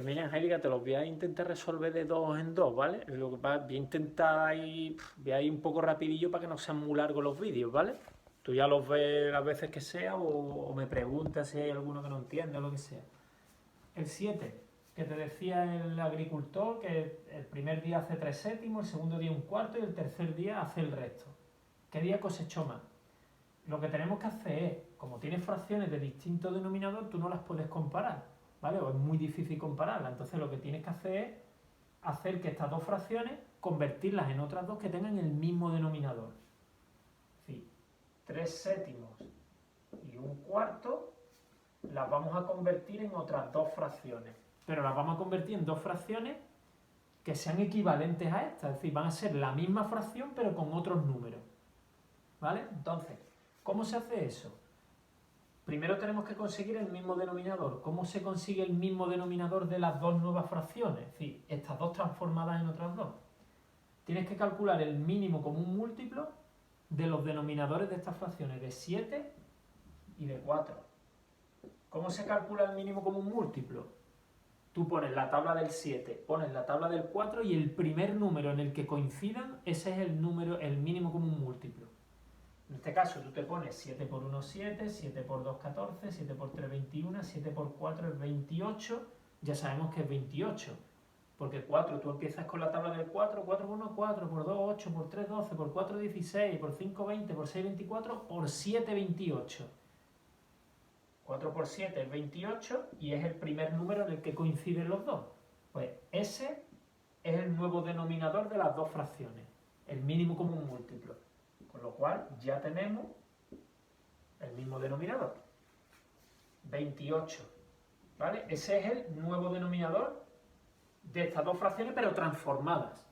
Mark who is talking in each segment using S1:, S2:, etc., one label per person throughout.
S1: Mira, Angélica, te los voy a intentar resolver de dos en dos, ¿vale? Lo que voy a intentar voy a ir un poco rapidillo para que no sean muy largos los vídeos, ¿vale? Tú ya los ves las veces que sea o me preguntas si hay alguno que no entiende o lo que sea. El 7 que te decía el agricultor, que el primer día hace 3 séptimos, el segundo día un cuarto y el tercer día hace el resto. ¿Qué día cosechó más? Lo que tenemos que hacer es, como tienes fracciones de distinto denominador, tú no las puedes comparar, ¿vale? O es muy difícil compararlas. Entonces lo que tienes que hacer es hacer que estas dos fracciones, convertirlas en otras dos que tengan el mismo denominador. Es decir, 3 séptimos y un cuarto las vamos a convertir en otras dos fracciones. Pero las vamos a convertir en dos fracciones que sean equivalentes a estas. Es decir, van a ser la misma fracción pero con otros números. ¿Vale? Entonces, ¿cómo se hace eso? Primero tenemos que conseguir el mismo denominador. ¿Cómo se consigue el mismo denominador de las dos nuevas fracciones? Es decir, estas dos transformadas en otras dos. Tienes que calcular el mínimo común múltiplo de los denominadores de estas fracciones, de 7 y de 4. ¿Cómo se calcula el mínimo común múltiplo? Tú pones la tabla del 7, pones la tabla del 4 y el primer número en el que coincidan, ese es el número, el mínimo común múltiplo. En este caso tú te pones 7 por 1, 7, 7 por 2, 14, 7 por 3, 21, 7 por 4 es 28, ya sabemos que es 28, porque 4, tú empiezas con la tabla del 4, 4 por 1, 4, por 2, 8, por 3, 12, por 4, 16, por 5, 20, por 6, 24, por 7, 28. 4 por 7 es 28 y es el primer número en el que coinciden los dos. Pues ese es el nuevo denominador de las dos fracciones, el mínimo común múltiplo. Con lo cual ya tenemos el mismo denominador, 28. ¿Vale? Ese es el nuevo denominador de estas dos fracciones, pero transformadas.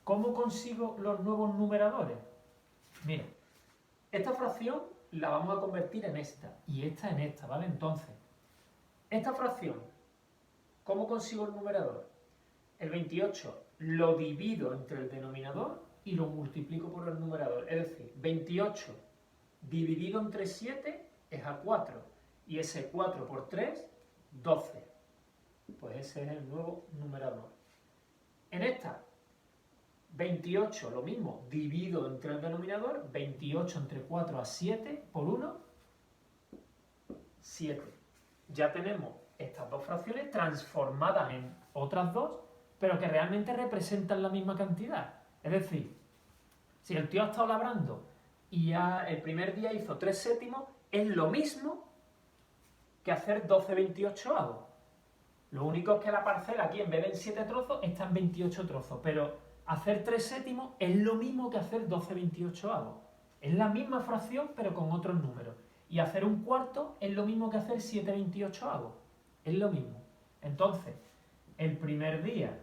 S1: ¿Cómo consigo los nuevos numeradores? Mira, esta fracción la vamos a convertir en esta y esta en esta, ¿vale? Entonces, esta fracción, ¿cómo consigo el numerador? El 28 lo divido entre el denominador y lo multiplico por el numerador. Es decir, 28 dividido entre 7 es a 4. Y ese 4 por 3, 12. Pues ese es el nuevo numerador. En esta, 28 lo mismo, divido entre el denominador, 28 entre 4 a 7 por 1, 7. Ya tenemos estas dos fracciones transformadas en otras dos, pero que realmente representan la misma cantidad. Es decir, si el tío ha estado labrando y el primer día hizo 3 séptimos, es lo mismo que hacer 12 28avos. Lo único es que la parcela aquí, en vez de en 7 trozos, está en 28 trozos. Pero hacer 3 séptimos es lo mismo que hacer 12 28avos. Es la misma fracción, pero con otros números. Y hacer un cuarto es lo mismo que hacer 7 28avos. Es lo mismo. Entonces, el primer día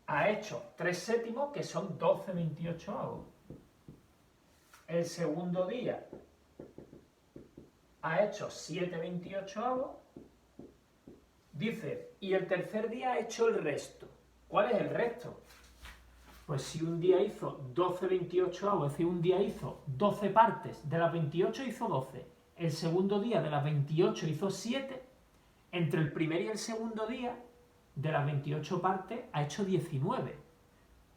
S1: ha hecho 3 séptimos, que son 12 28avos. El segundo día ha hecho 7 28avos. Dice, y el tercer día ha hecho el resto. ¿Cuál es el resto? Pues si un día hizo 12 28avos, es decir, un día hizo 12 partes, de las 28 hizo 12. El segundo día de las 28 hizo 7. Entre el primer y el segundo día, de las 28 partes, ha hecho 19.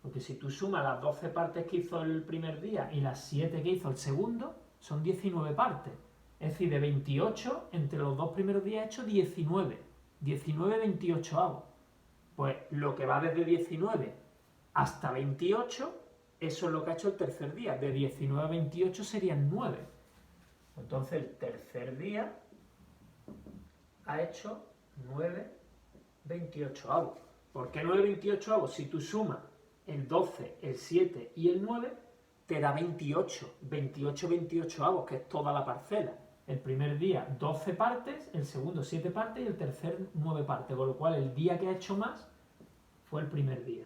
S1: Porque si tú sumas las 12 partes que hizo el primer día y las 7 que hizo el segundo, son 19 partes. Es decir, de 28, entre los dos primeros días ha hecho 19. 19 28avos. Pues lo que va desde 19 hasta 28, eso es lo que ha hecho el tercer día. De 19 a 28 serían 9. Entonces el tercer día ha hecho 9 28avos. ¿Por qué 9 28avos? Si tú sumas el 12, el 7 y el 9, te da 28. 28 28avos, que es toda la parcela. El primer día 12 partes, el segundo 7 partes y el tercer 9 partes. Con lo cual el día que ha hecho más fue el primer día.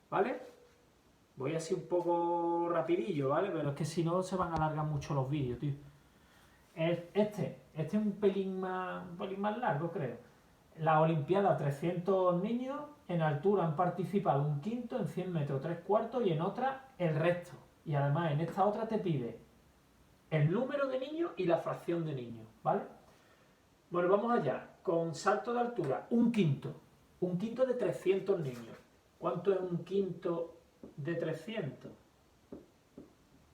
S1: ¿Vale? Voy así un poco rapidillo, ¿vale? Pero es que si no se van a alargar mucho los vídeos, tío. Este es un pelín más largo, creo. La Olimpiada, 300 niños en altura han participado un quinto, en 100 metros 3/4 y en otra el resto. Y además en esta otra te pide el número de niños y la fracción de niños, ¿vale? Bueno, vamos allá. Con salto de altura, un quinto. Un quinto de 300 niños. ¿Cuánto es un quinto de 300?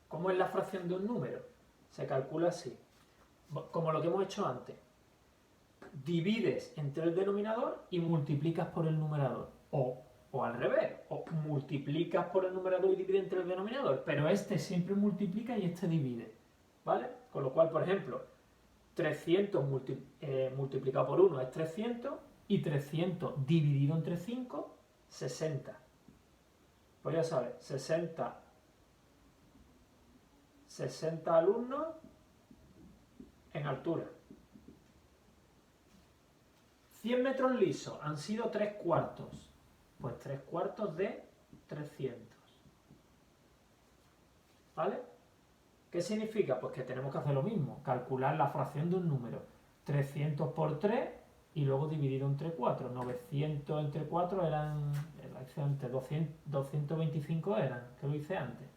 S1: ¿Cómo es la fracción de un número? Se calcula así. Como lo que hemos hecho antes. Divides entre el denominador y multiplicas por el numerador. O al revés. O multiplicas por el numerador y divides entre el denominador. Pero este siempre multiplica y este divide. ¿Vale? Con lo cual, por ejemplo, 300 multiplicado por 1 es 300 y 300 dividido entre 5, 60. Pues ya sabes, 60 alumnos en altura. 100 metros lisos han sido 3 cuartos. Pues 3 cuartos de 300. ¿Vale? ¿Qué significa? Pues que tenemos que hacer lo mismo, calcular la fracción de un número. 300 por 3 y luego dividido entre 4. 900 entre 4 eran, lo hice antes, 225 eran, que lo hice antes.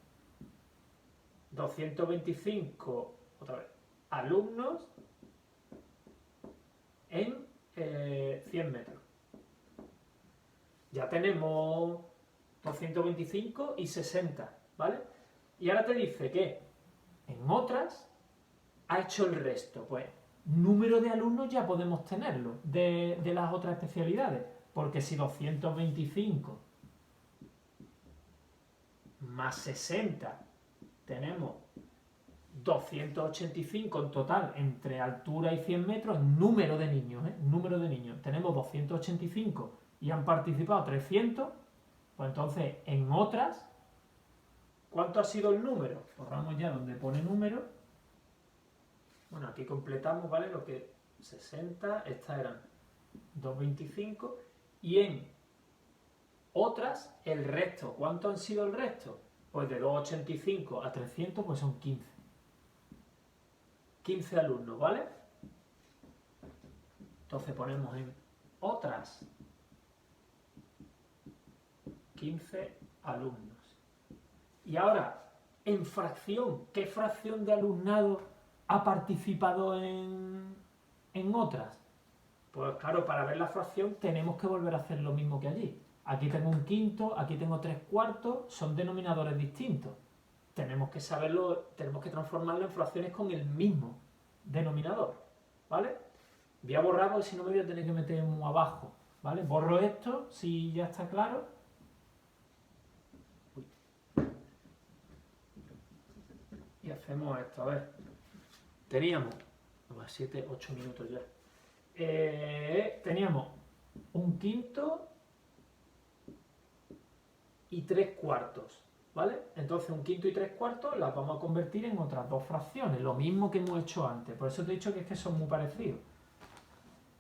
S1: 225, otra vez, alumnos en 100 metros. Ya tenemos 225 y 60, ¿vale? Y ahora te dice que en otras ha hecho el resto. Pues número de alumnos ya podemos tenerlo de las otras especialidades. Porque si 225 más 60 tenemos 285 en total entre altura y 100 metros en número de niños, número de niños. Tenemos 285 y han participado 300, pues entonces en otras, ¿cuánto ha sido el número? Borramos ya donde pone número. Bueno, aquí completamos, ¿vale? Lo que 60, estas eran 225 y en otras el resto. ¿Cuánto han sido el resto? Pues de 285 a 300 pues son 15. 15 alumnos, ¿vale? Entonces ponemos en otras 15 alumnos. Y ahora, en fracción, ¿qué fracción de alumnado ha participado en otras? Pues claro, para ver la fracción tenemos que volver a hacer lo mismo que allí. Aquí tengo un quinto, aquí tengo 3 cuartos, son denominadores distintos. Tenemos que saberlo, tenemos que transformarlo en fracciones con el mismo denominador, ¿vale? Voy a borrar porque si no me voy a tener que meter muy abajo, ¿vale? Borro esto, si ya está claro. Y hacemos esto, a ver. Teníamos, 7, 8 minutos ya. Teníamos un quinto y 3 cuartos, ¿vale? Entonces un quinto y 3 cuartos las vamos a convertir en otras dos fracciones, lo mismo que hemos hecho antes. Por eso te he dicho que es que son muy parecidos.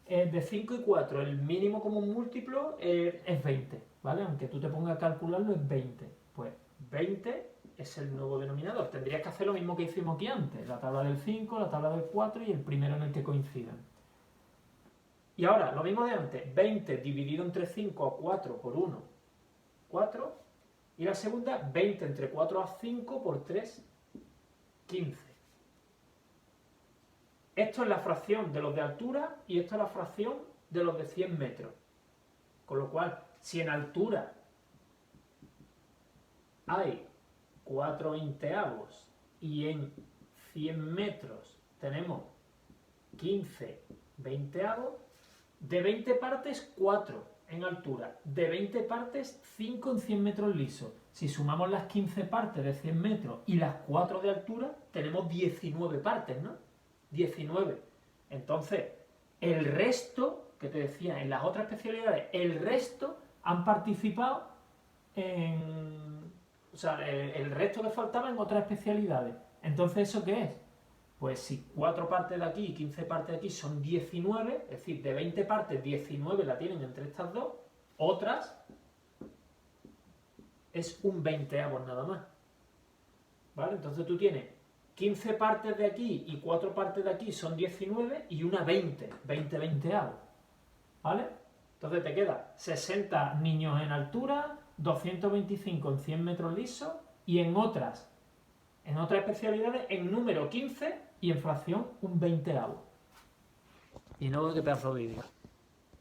S1: De 5 y 4, el mínimo común múltiplo es 20, ¿vale? Aunque tú te pongas a calcularlo, es 20. Pues 20 es el nuevo denominador. Tendrías que hacer lo mismo que hicimos aquí antes, la tabla del 5, la tabla del 4 y el primero en el que coincidan. Y ahora, lo mismo de antes, 20 dividido entre 5 a 4 por 1, 4. Y la segunda, 20 entre 4 a 5 por 3, 15. Esto es la fracción de los de altura y esto es la fracción de los de 100 metros. Con lo cual, si en altura hay 4 veinteavos y en 100 metros tenemos 15 veinteavos, de 20 partes 4 en altura, de 20 partes 5 en 100 metros lisos. Si sumamos las 15 partes de 100 metros y las 4 de altura, tenemos 19 partes, ¿no? 19. Entonces, el resto, que te decía, en las otras especialidades, el resto han participado en... O sea, el resto que faltaba en otras especialidades. Entonces, ¿eso qué es? Pues si 4 partes de aquí y 15 partes de aquí son 19, es decir, de 20 partes, 19 la tienen entre estas dos, otras es un veinteavo nada más. ¿Vale? Entonces tú tienes 15 partes de aquí y 4 partes de aquí son 19 y una 20 veinteavos. ¿Vale? Entonces te queda 60 niños en altura, 225 en 100 metros lisos y en otras especialidades en número 15 y en fracción un veinteavo. Y no veo qué pedazo de vídeo.